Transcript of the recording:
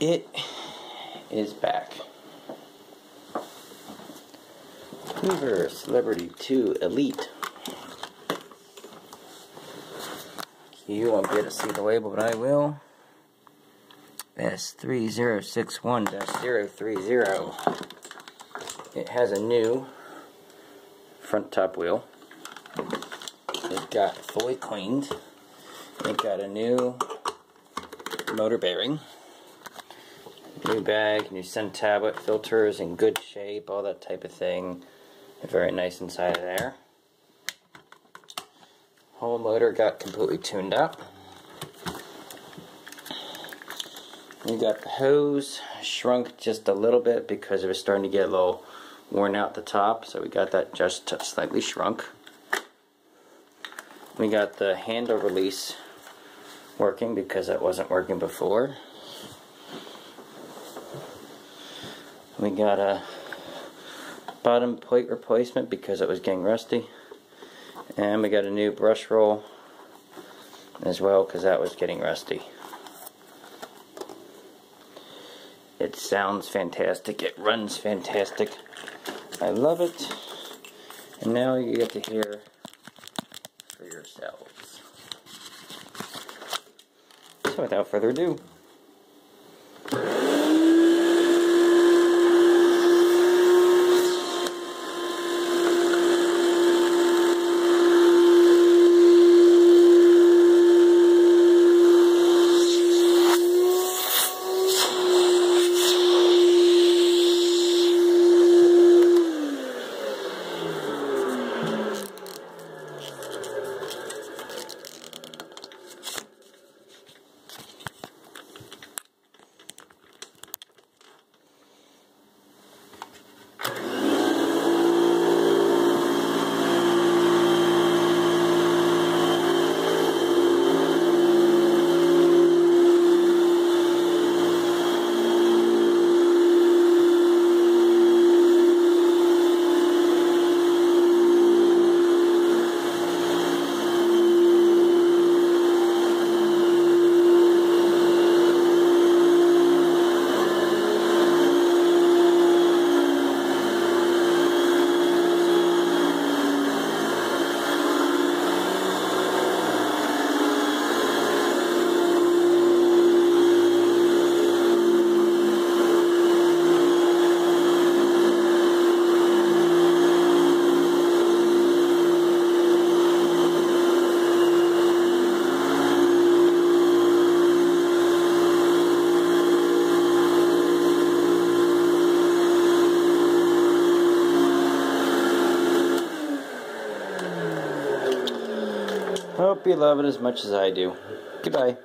It is back. Hoover Celebrity 2 Elite. You won't be able to see the label, but I will. S3061-030. It has a new front top wheel. It got fully cleaned. It got a new motor bearing. New bag, new center tablet, filters in good shape, all that type of thing. Very nice inside of there. Whole motor got completely tuned up. We got the hose shrunk just a little bit because it was starting to get a little worn out the top, so we got that just slightly shrunk. We got the handle release working because it wasn't working before. We got a bottom plate replacement because it was getting rusty, and we got a new brush roll as well because that was getting rusty. It sounds fantastic, it runs fantastic, I love it, and now you get to hear for yourselves. So without further ado, hope you love it as much as I do. Goodbye.